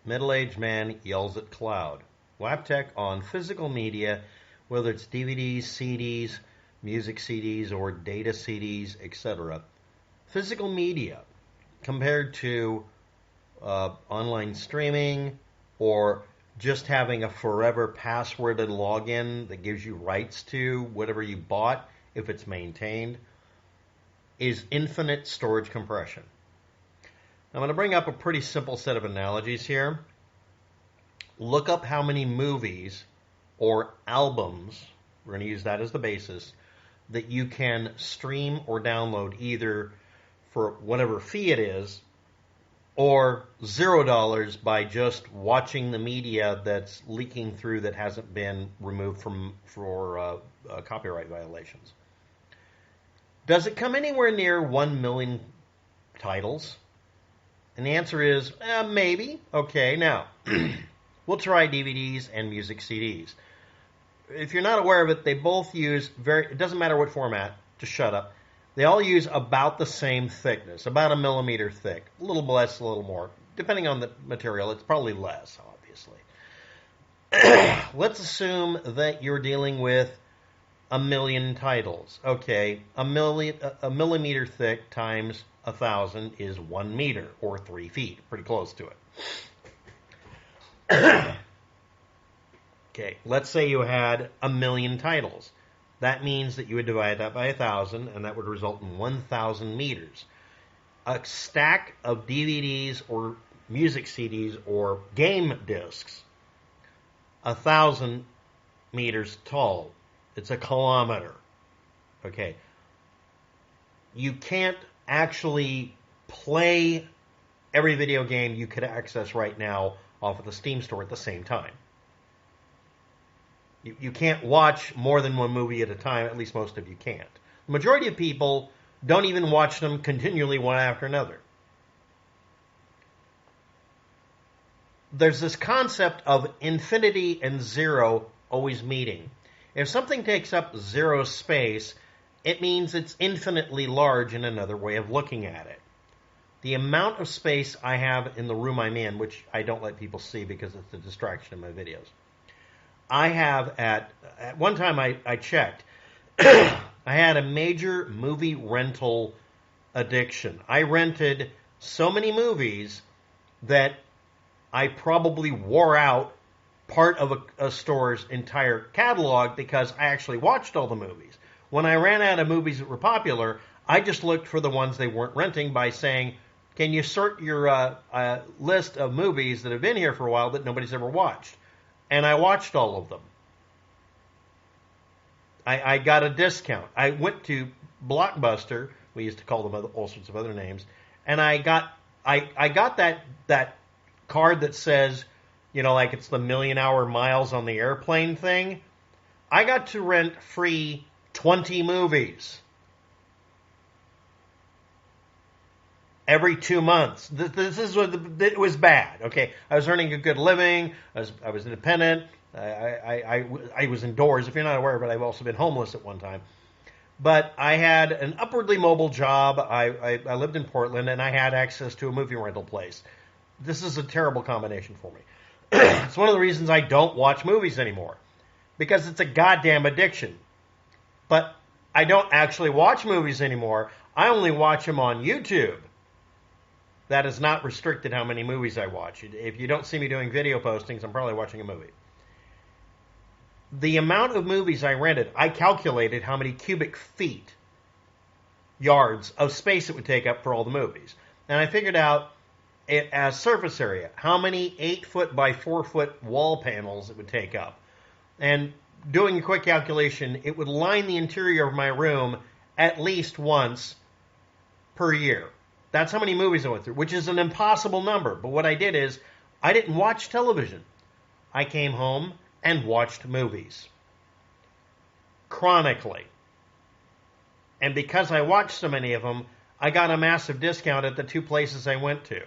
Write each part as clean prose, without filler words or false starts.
Middle-aged man yells at cloud. Waptec on physical media, whether it's DVDs, CDs, music CDs, or data CDs, etc. Physical media compared to online streaming or just having a forever passworded login that gives you rights to whatever you bought if it's maintained is infinite storage compression. I'm going to bring up a pretty simple set of analogies here. Look up how many movies or albums, we're going to use that as the basis, that you can stream or download either for whatever fee it is or $0 by just watching the media that's leaking through that hasn't been removed for copyright violations. Does it come anywhere near 1 million titles? And the answer is, maybe. Okay, now, we'll try DVDs and music CDs. If you're not aware of it, they both use it doesn't matter what format, just shut up. They all use about the same thickness, about 1 millimeter thick. A little less, a little more. Depending on the material, it's probably less, obviously. Let's assume that you're dealing with 1 million titles. Okay, a millimeter thick times 1,000 is 1 meter, or 3 feet. Pretty close to it. Okay, let's say you had 1 million titles. That means that you would divide that by 1,000, and that would result in 1,000 meters. A stack of DVDs or music CDs or game discs, 1,000 meters tall. It's a kilometer. Okay. You can't actually play every video game you could access right now off of the Steam store at the same time. You can't watch more than one movie at a time, at least most of you can't. The majority of people don't even watch them continually one after another. There's this concept of infinity and zero always meeting. If something takes up zero space, it means it's infinitely large in another way of looking at it. The amount of space I have in the room I'm in, which I don't let people see because it's a distraction in my videos. I have at one time I checked, I had a major movie rental addiction. I rented so many movies that I probably wore out part of a store's entire catalog because I actually watched all the movies. When I ran out of movies that were popular, I just looked for the ones they weren't renting by saying, can you sort your list of movies that have been here for a while that nobody's ever watched? And I watched all of them. I got a discount. I went to Blockbuster, we used to call them all sorts of other names, and I got that card that says, you know, like it's the million-hour miles on the airplane thing. I got to rent free 20 movies every 2 months. This is what it was bad. Okay, I was earning a good living. I was independent. I was indoors. If you're not aware of it, I've also been homeless at one time. But I had an upwardly mobile job. I lived in Portland, and I had access to a movie rental place. This is a terrible combination for me. It's one of the reasons I don't watch movies anymore, because it's a goddamn addiction. But I don't actually watch movies anymore. I only watch them on YouTube. That is not restricted how many movies I watch. If you don't see me doing video postings, I'm probably watching a movie. The amount of movies I rented, I calculated how many cubic feet, yards of space it would take up for all the movies. And I figured out it as surface area, how many 8-foot by 4-foot wall panels it would take up. And doing a quick calculation, it would line the interior of my room at least once per year. That's how many movies I went through, which is an impossible number. But what I did is, I didn't watch television. I came home and watched movies. Chronically. And because I watched so many of them, I got a massive discount at the 2 places I went to.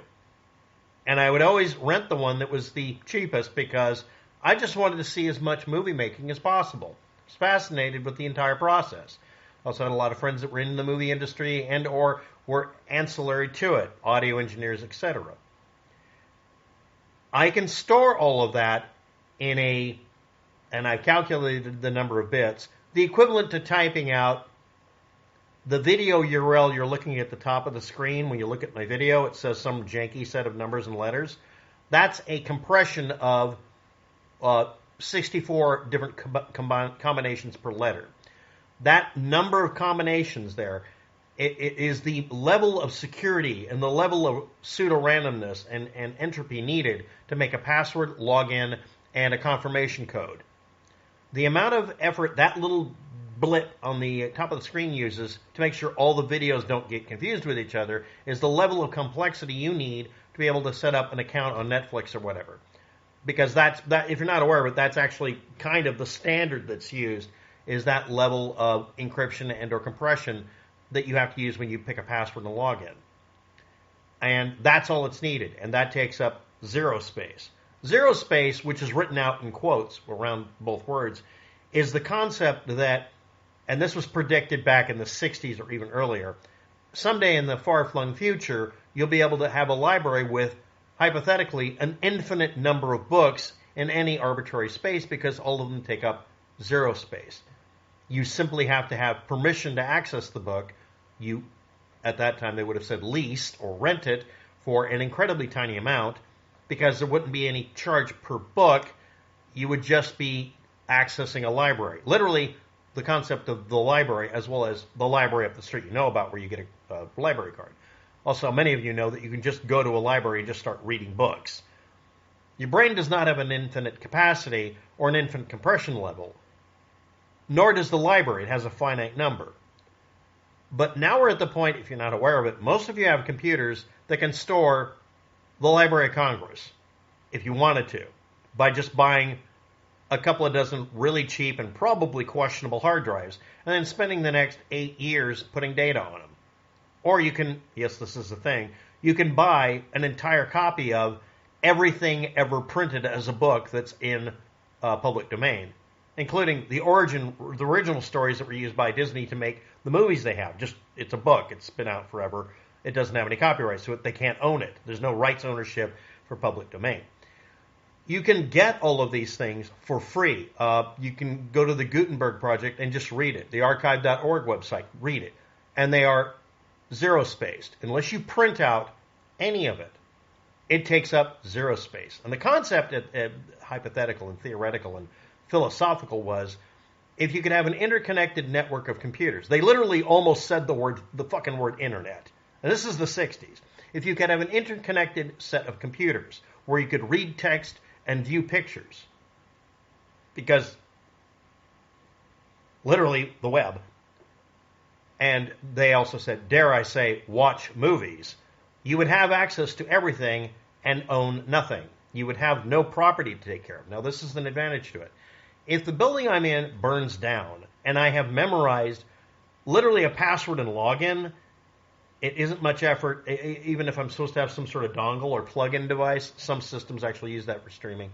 And I would always rent the one that was the cheapest because I just wanted to see as much movie making as possible. I was fascinated with the entire process. I also had a lot of friends that were in the movie industry and or were ancillary to it, audio engineers, etc. I can store all of that in a, and I've calculated the number of bits, the equivalent to typing out the video URL you're looking at the top of the screen. When you look at my video, it says some janky set of numbers and letters. That's a compression of 64 different combinations per letter. That number of combinations there, it is the level of security and the level of pseudo-randomness and entropy needed to make a password, login, and a confirmation code. The amount of effort that little blip on the top of the screen uses to make sure all the videos don't get confused with each other is the level of complexity you need to be able to set up an account on Netflix or whatever. Because that, if you're not aware of it, that's actually kind of the standard that's used, is that level of encryption and or compression that you have to use when you pick a password and a login. And that's all it's needed, and that takes up zero space. Zero space, which is written out in quotes around both words, is the concept that, and this was predicted back in the 60s or even earlier, someday in the far-flung future, you'll be able to have a library with, hypothetically, an infinite number of books in any arbitrary space because all of them take up zero space. You simply have to have permission to access the book. You, at that time, they would have said lease or rent it for an incredibly tiny amount because there wouldn't be any charge per book. You would just be accessing a library. Literally, the concept of the library as well as the library up the street you know about where you get a library card. Also, many of you know that you can just go to a library and just start reading books. Your brain does not have an infinite capacity or an infinite compression level, nor does the library. It has a finite number. But now we're at the point, if you're not aware of it, most of you have computers that can store the Library of Congress, if you wanted to, by just buying a couple of dozen really cheap and probably questionable hard drives, and then spending the next 8 years putting data on them. Or you can, yes, this is the thing, you can buy an entire copy of everything ever printed as a book that's in public domain, including the original stories that were used by Disney to make the movies they have. Just, it's a book. It's been out forever. It doesn't have any copyrights to it. They can't own it. There's no rights ownership for public domain. You can get all of these things for free. You can go to the Gutenberg Project and just read it. The archive.org website, read it. And they are zero-spaced. Unless you print out any of it, it takes up zero space. And the concept, hypothetical and theoretical and philosophical, was if you could have an interconnected network of computers. They literally almost said the fucking word internet. And this is the 60s. If you could have an interconnected set of computers where you could read text and view pictures, because literally the web, and they also said, dare I say, watch movies, you would have access to everything and own nothing. You would have no property to take care of. Now, this is an advantage to it. If the building I'm in burns down and I have memorized literally a password and login, it isn't much effort, even if I'm supposed to have some sort of dongle or plug-in device. Some systems actually use that for streaming.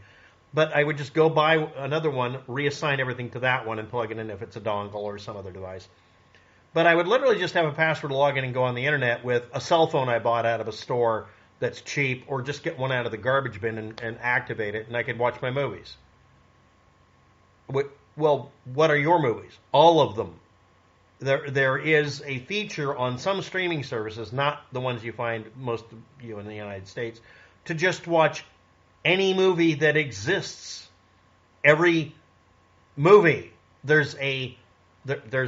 But I would just go buy another one, reassign everything to that one, and plug it in if it's a dongle or some other device. But I would literally just have a password, log in, and go on the internet with a cell phone I bought out of a store that's cheap, or just get one out of the garbage bin and activate it, and I could watch my movies. Well, what are your movies? All of them. There is a feature on some streaming services, not the ones you find most of you in the United States, to just watch any movie that exists. Every movie. There's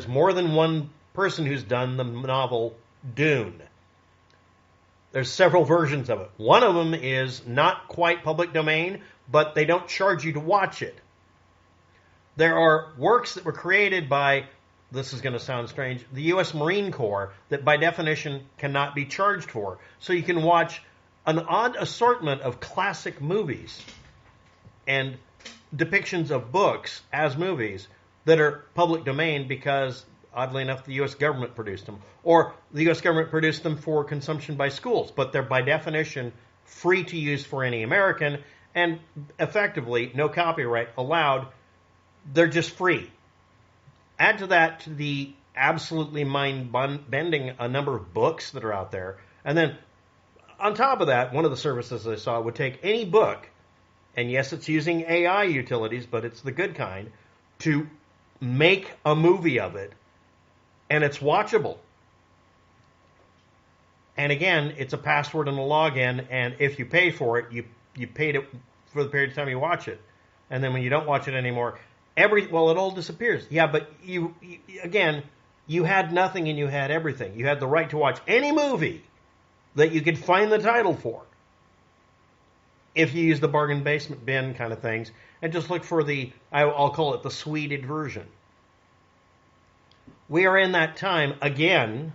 more than one person who's done the novel Dune. There's several versions of it. One of them is not quite public domain, but they don't charge you to watch it. There are works that were created by, this is going to sound strange, the U.S. Marine Corps that by definition cannot be charged for. So you can watch an odd assortment of classic movies and depictions of books as movies that are public domain because, oddly enough, the U.S. government produced them. Or the U.S. government produced them for consumption by schools, but they're by definition free to use for any American and effectively no copyright allowed. They're just free. Add to that the absolutely mind-bending number of books that are out there. And then on top of that, one of the services I saw would take any book and yes, it's using AI utilities, but it's the good kind, to make a movie of it, and it's watchable. And again, it's a password and a login, and if you pay for it, you paid it for the period of time you watch it. And then when you don't watch it anymore, it all disappears. Yeah, but you had nothing and you had everything. You had the right to watch any movie that you could find the title for, if you use the bargain basement bin kind of things, and just look for I'll call it the sweeted version. We are in that time again,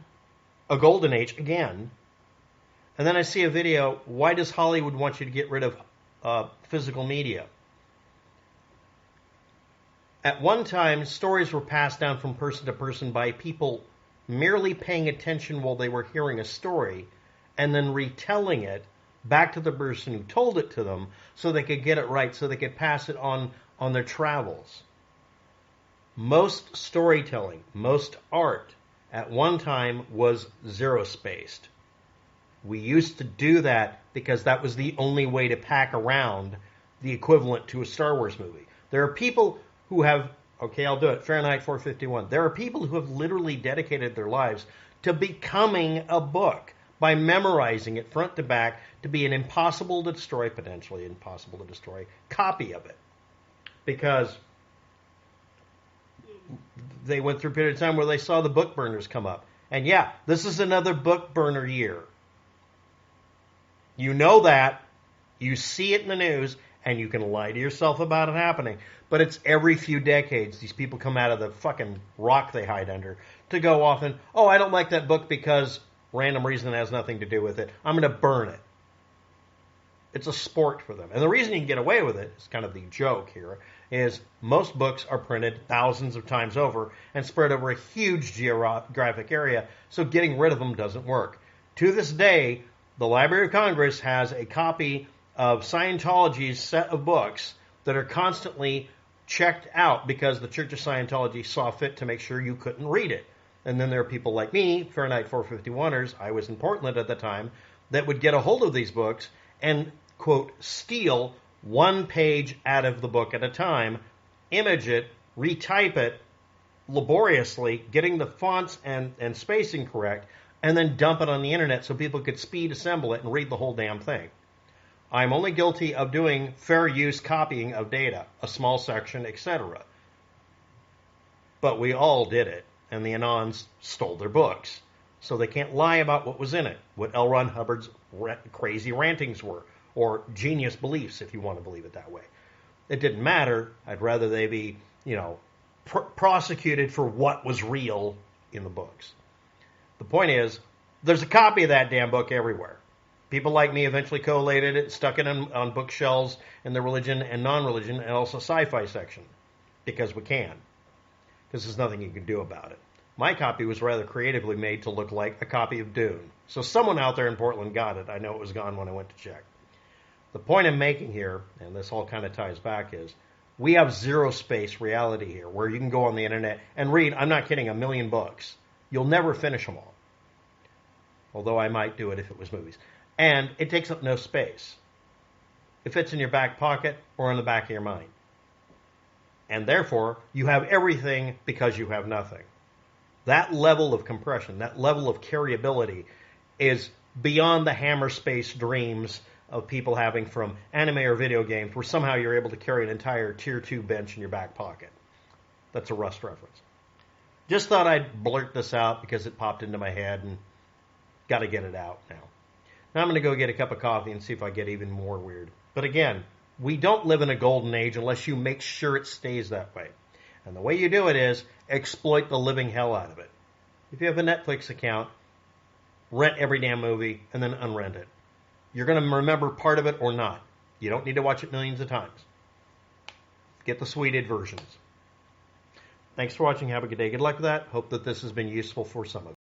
a golden age again. And then I see a video, why does Hollywood want you to get rid of physical media? At one time, stories were passed down from person to person by people merely paying attention while they were hearing a story and then retelling it back to the person who told it to them so they could get it right, so they could pass it on their travels. Most storytelling, most art, at one time was zero-spaced. We used to do that because that was the only way to pack around the equivalent to a Star Wars movie. There are people who have, okay, I'll do it, Fahrenheit 451. There are people who have literally dedicated their lives to becoming a book by memorizing it front to back to be an potentially impossible to destroy copy of it. Because they went through a period of time where they saw the book burners come up. And yeah, this is another book burner year. You know that. You see it in the news, and you can lie to yourself about it happening. But it's every few decades these people come out of the fucking rock they hide under to go off and, I don't like that book because random reason that has nothing to do with it. I'm going to burn it. It's a sport for them. And the reason you can get away with it, it's kind of the joke here, is most books are printed thousands of times over and spread over a huge geographic area, so getting rid of them doesn't work. To this day, the Library of Congress has a copy of Scientology's set of books that are constantly checked out because the Church of Scientology saw fit to make sure you couldn't read it. And then there are people like me, Fahrenheit 451ers, I was in Portland at the time, that would get a hold of these books and, quote, steal one page out of the book at a time, image it, retype it laboriously, getting the fonts and spacing correct, and then dump it on the internet so people could speed assemble it and read the whole damn thing. I'm only guilty of doing fair use copying of data, a small section, etc. But we all did it, and the Anons stole their books. So they can't lie about what was in it, what L. Ron Hubbard's crazy rantings were, or genius beliefs, if you want to believe it that way. It didn't matter. I'd rather they be, prosecuted for what was real in the books. The point is, there's a copy of that damn book everywhere. People like me eventually collated it, stuck it on bookshelves in the religion and non-religion and also sci-fi section, because we can. Because there's nothing you can do about it. My copy was rather creatively made to look like a copy of Dune. So someone out there in Portland got it. I know it was gone when I went to check. The point I'm making here, and this all kind of ties back, is we have zero-space reality here, where you can go on the internet and read, I'm not kidding, 1 million books. You'll never finish them all. Although I might do it if it was movies. And it takes up no space. It fits in your back pocket or in the back of your mind. And therefore, you have everything because you have nothing. That level of compression, that level of carryability is beyond the hammer space dreams of people having from anime or video games where somehow you're able to carry an entire tier 2 bench in your back pocket. That's a Rust reference. Just thought I'd blurt this out because it popped into my head and got to get it out now. Now I'm going to go get a cup of coffee and see if I get even more weird. But again, we don't live in a golden age unless you make sure it stays that way. And the way you do it is exploit the living hell out of it. If you have a Netflix account, rent every damn movie and then unrent it. You're going to remember part of it or not. You don't need to watch it millions of times. Get the sweeted versions. Thanks for watching. Have a good day. Good luck with that. Hope that this has been useful for some of you.